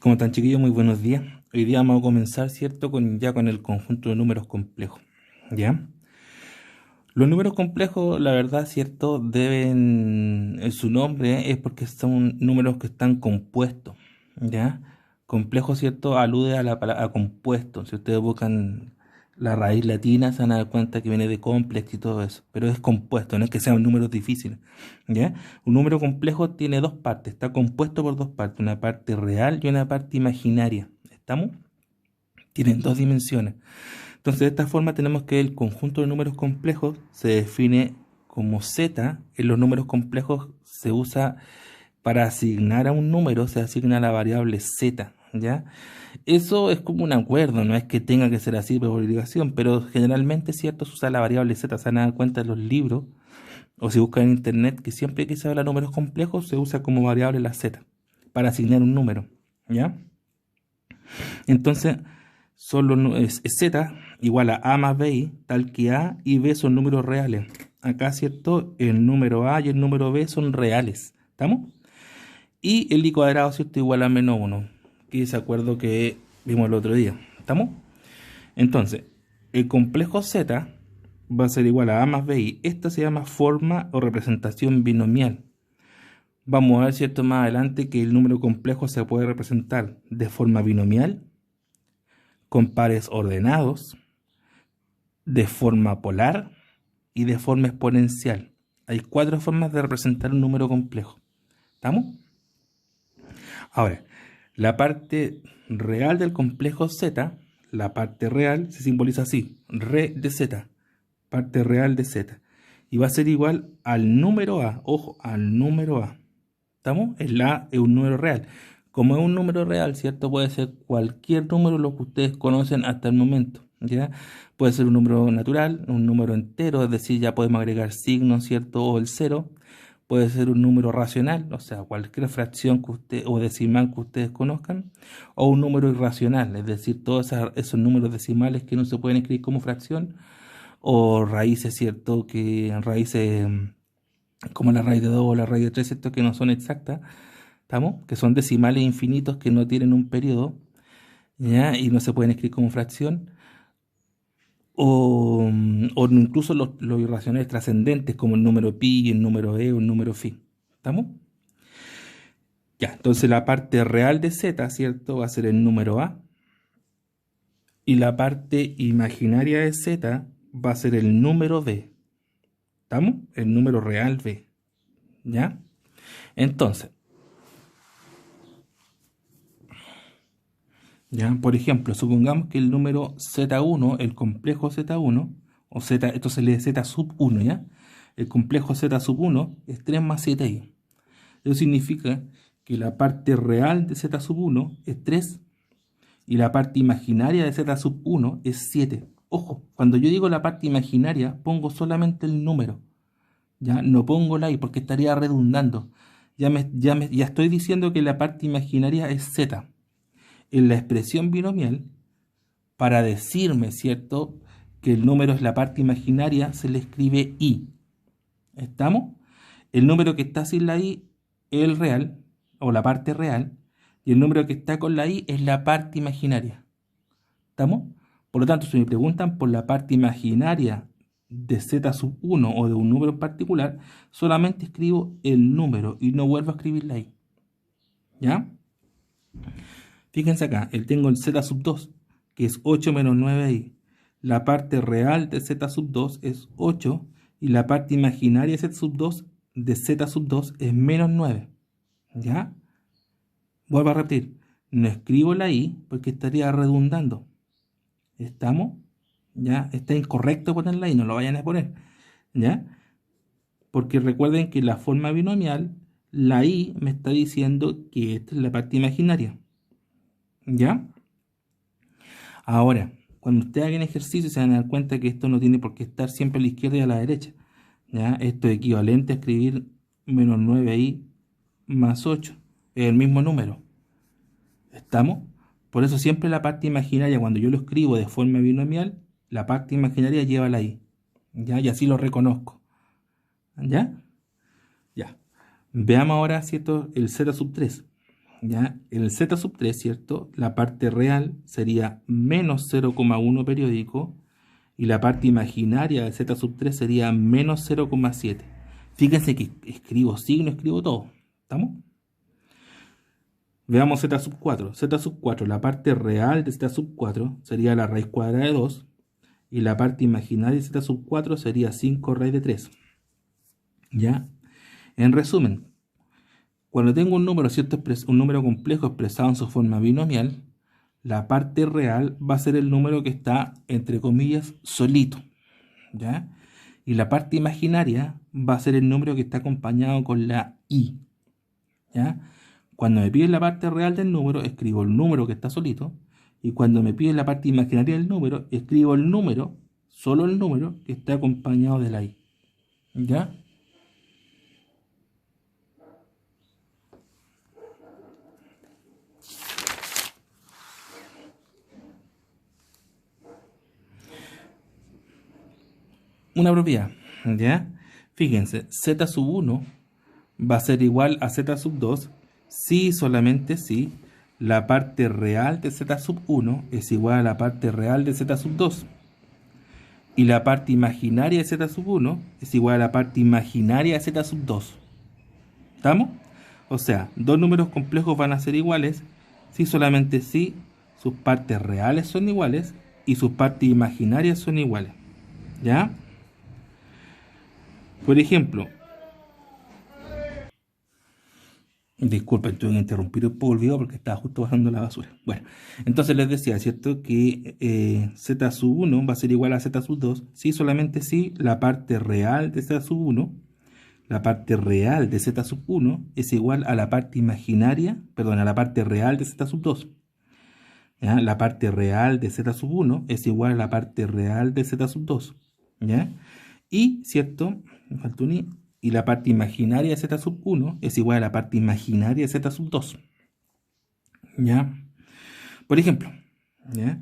Como tan chiquillos, muy buenos días. Hoy día vamos a comenzar, ¿cierto? Con el conjunto de números complejos, ¿ya? Los números complejos, la verdad, ¿cierto? Su nombre es porque son números que están compuestos, ¿ya? Complejo, ¿cierto? Alude a a compuesto. Si ustedes buscan la raíz latina, se van a dar cuenta que viene de complex y todo eso. Pero es compuesto, no es que sean números difíciles, ¿ya? Un número complejo tiene dos partes, está compuesto por dos partes, una parte real y una parte imaginaria. ¿Estamos? Tienen dos dimensiones. Entonces, de esta forma tenemos que el conjunto de números complejos se define como z. En los números complejos se usa para asignar a un número, se asigna la variable z, ¿ya? Eso es como un acuerdo, no es que tenga que ser así por obligación, pero generalmente, ¿cierto? Se usa la variable z, se van a dar cuenta en los libros, o si buscan en internet, que siempre que se habla de números complejos, se usa como variable la z, para asignar un número, ¿ya? Entonces, es z igual a más bi, tal que a y b son números reales. Acá, ¿cierto? El número a y el número b son reales. ¿Estamos? Y el i cuadrado, ¿cierto? Igual a menos 1, que es acuerdo que vimos el otro día. ¿Estamos? Entonces, el complejo z va a ser igual a más bi. Esta se llama forma o representación binomial. Vamos a ver, ¿cierto? Más adelante que el número complejo se puede representar de forma binomial, con pares ordenados, de forma polar y de forma exponencial. Hay cuatro formas de representar un número complejo. ¿Estamos? Ahora, la parte real del complejo z, la parte real se simboliza así, re de z, parte real de z. Y va a ser igual al número a, ojo, al número a. ¿Estamos? El a es un número real. Como es un número real, ¿cierto? Puede ser cualquier número lo que ustedes conocen hasta el momento, ¿ya? Puede ser un número natural, un número entero, es decir, ya podemos agregar signos, ¿cierto? O el cero. Puede ser un número racional, o sea, cualquier fracción que usted o decimal que ustedes conozcan, o un número irracional, es decir, todos esos números decimales que no se pueden escribir como fracción, o raíces, ¿cierto? Que raíces como la raíz de 2 o la raíz de 3, ¿cierto? Que no son exactas. ¿Estamos? Que son decimales infinitos que no tienen un periodo, ¿ya? Y no se pueden escribir como fracción. O incluso los irracionales trascendentes, como el número pi, el número e o el número phi. ¿Estamos? Ya, entonces la parte real de z, ¿cierto? Va a ser el número a. Y la parte imaginaria de z va a ser el número b. ¿Estamos? El número real b. ¿Ya? Entonces, ¿ya? Por ejemplo, supongamos que el número z1, el complejo z1, o z, esto se lee z sub 1, ¿ya? El complejo z sub 1 es 3 más 7i. Eso significa que la parte real de z sub 1 es 3 y la parte imaginaria de z sub 1 es 7. Ojo, cuando yo digo la parte imaginaria, pongo solamente el número, ¿ya? No pongo la i porque estaría redundando. Ya estoy diciendo que la parte imaginaria es z. En la expresión binomial, para decirme, ¿cierto?, que el número es la parte imaginaria, se le escribe i. ¿Estamos? El número que está sin la i es el real, o la parte real, y el número que está con la i es la parte imaginaria. ¿Estamos? Por lo tanto, si me preguntan por la parte imaginaria de z sub 1 o de un número en particular, solamente escribo el número y no vuelvo a escribir la i. ¿Ya? Fíjense acá, tengo el z sub 2, que es 8 menos 9i. La parte real de z sub 2 es 8 y la parte imaginaria de z sub 2 es menos 9. ¿Ya? Vuelvo a repetir, no escribo la i porque estaría redundando. ¿Estamos? ¿Ya? Está incorrecto poner la i, no lo vayan a poner. ¿Ya? Porque recuerden que la forma binomial, la i me está diciendo que esta es la parte imaginaria. ¿Ya? Ahora, cuando ustedes hagan ejercicio se van a dar cuenta que esto no tiene por qué estar siempre a la izquierda y a la derecha. ¿Ya? Esto es equivalente a escribir menos 9i más 8. Es el mismo número. ¿Estamos? Por eso siempre la parte imaginaria, cuando yo lo escribo de forma binomial, la parte imaginaria lleva la i. ¿Ya? Y así lo reconozco. ¿Ya? Ya. Veamos ahora, ¿cierto? El z sub 3. ¿ya? El z sub 3, ¿cierto? La parte real sería menos 0,1 periódico y la parte imaginaria de z sub 3 sería menos 0,7. Fíjense que escribo signo, escribo todo. ¿Estamos? Veamos z sub 4. Z sub 4, la parte real de z sub 4 sería la raíz cuadrada de 2 y la parte imaginaria de z sub 4 sería 5 raíz de 3. ¿Ya? En resumen, cuando tengo un número, ¿cierto? Un número complejo expresado en su forma binomial, la parte real va a ser el número que está, entre comillas, solito. ¿Ya? Y la parte imaginaria va a ser el número que está acompañado con la i. ¿Ya? Cuando me piden la parte real del número, escribo el número que está solito. Y cuando me piden la parte imaginaria del número, escribo el número, solo el número, que está acompañado de la i. ¿Ya? Una propiedad. ¿Ya? Fíjense, z sub 1 va a ser igual a z sub 2 si, solamente si, la parte real de z sub 1 es igual a la parte real de z sub 2. Y la parte imaginaria de z sub 1 es igual a la parte imaginaria de z sub 2. ¿Estamos? O sea, dos números complejos van a ser iguales si, solamente si, sus partes reales son iguales y sus partes imaginarias son iguales. ¿Ya? Por ejemplo, disculpen, tuve que interrumpir un poco el video porque estaba justo bajando la basura. Bueno, entonces les decía, ¿cierto? Que z sub 1 va a ser igual a z sub 2 si, solamente si, la parte real de z sub 1, la parte real de z sub 1 es igual a la parte imaginaria, perdón, a la parte real de z sub 2. ¿Ya? La parte real de z sub 1 es igual a la parte real de z sub 2. ¿Ya? Y, ¿cierto? Me faltó un i. Y la parte imaginaria de z sub 1 es igual a la parte imaginaria de z sub 2. ¿Ya? Por ejemplo, ¿ya?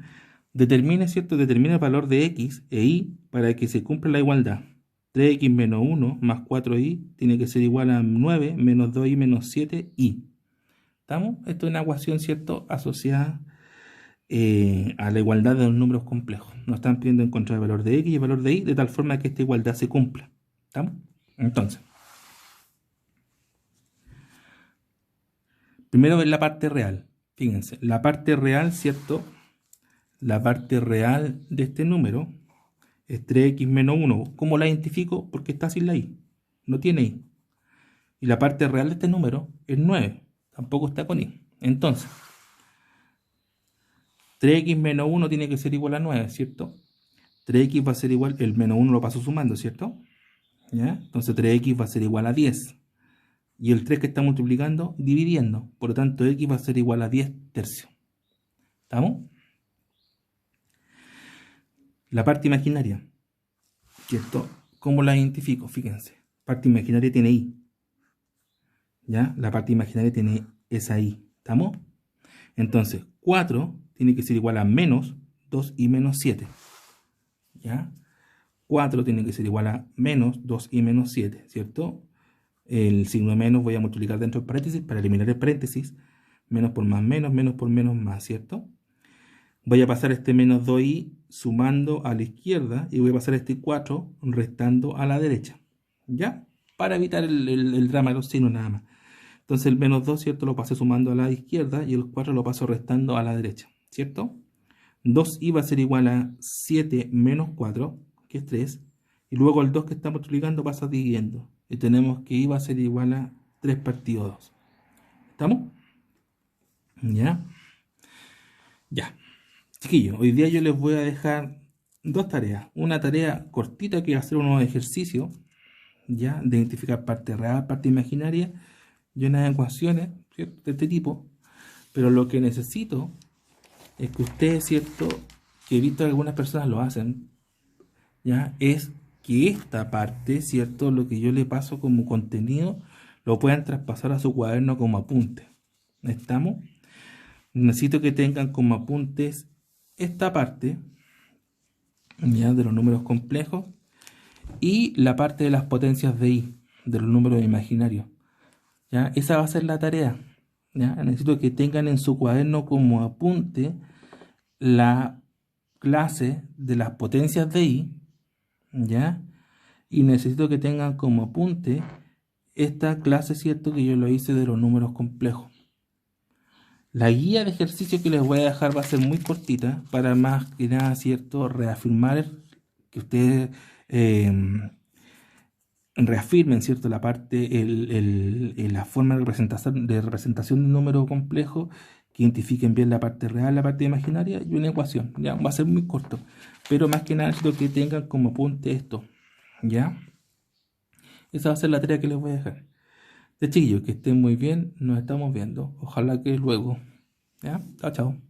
Determine, ¿cierto? Determine el valor de x e y para que se cumpla la igualdad. 3x menos 1 más 4y tiene que ser igual a 9 menos 2y menos 7y. ¿Estamos? Esto es una ecuación, ¿cierto? Asociada a la igualdad de los números complejos. Nos están pidiendo encontrar el valor de x y el valor de y de tal forma que esta igualdad se cumpla. ¿Estamos? Entonces, primero ver la parte real. Fíjense, la parte real, ¿cierto? La parte real de este número es 3x menos 1. ¿Cómo la identifico? Porque está sin la i. No tiene i. Y la parte real de este número es 9. Tampoco está con i. Entonces, 3x menos 1 tiene que ser igual a 9, ¿cierto? 3x va a ser igual, el menos 1 lo paso sumando, ¿cierto? ¿Ya? Entonces 3x va a ser igual a 10. Y el 3 que está multiplicando, dividiendo. Por lo tanto, x va a ser igual a 10 tercios. ¿Estamos? La parte imaginaria, ¿cierto? ¿Cómo la identifico? Fíjense. Parte imaginaria tiene i. ¿Ya? La parte imaginaria tiene esa i. ¿Estamos? Entonces, 4 tiene que ser igual a menos 2 y menos 7. ¿Ya? 4 tiene que ser igual a menos 2 y menos 7, ¿cierto? El signo de menos voy a multiplicar dentro del paréntesis para eliminar el paréntesis. Menos por menos más, ¿cierto? Voy a pasar este menos 2i sumando a la izquierda y voy a pasar este 4 restando a la derecha. ¿Ya? Para evitar el drama de los signos nada más. Entonces el menos 2, ¿cierto? Lo pasé sumando a la izquierda y el 4 lo paso restando a la derecha, ¿cierto? 2i va a ser igual a 7 menos 4, que es 3. Y luego el 2 que estamos multiplicando pasa dividiendo. Y tenemos que i va a ser igual a 3 partido 2. ¿Estamos? ¿Ya? Ya. Chiquillos, hoy día yo les voy a dejar dos tareas. Una tarea cortita que va a ser unos ejercicios, ¿ya? De identificar parte real, parte imaginaria y unas ecuaciones, ¿cierto? De este tipo. Pero lo que necesito es que ustedes, ¿cierto? Que he visto que algunas personas lo hacen, ¿ya? Es que esta parte, ¿cierto? Lo que yo le paso como contenido, lo puedan traspasar a su cuaderno como apunte. ¿Estamos? Necesito que tengan como apuntes esta parte, ¿ya? De los números complejos y la parte de las potencias de i, de los números imaginarios. ¿Ya? Esa va a ser la tarea. ¿ya? Necesito que tengan en su cuaderno como apunte la clase de las potencias de i, ¿ya? Y necesito que tengan como apunte esta clase, ¿cierto? Que yo lo hice de los números complejos. La guía de ejercicio que les voy a dejar va a ser muy cortita para más que nada, ¿cierto? Reafirmar que ustedes reafirmen, ¿cierto? La parte, la forma de representación de un número complejo, que identifiquen bien la parte real, la parte imaginaria y una ecuación, ¿ya? Va a ser muy corto, pero más que nada necesito que tengan como apunte esto, ¿ya? Esa va a ser la tarea que les voy a dejar. De chiquillos, que estén muy bien, nos estamos viendo. Ojalá que luego. ¿Ya? Chao, chao.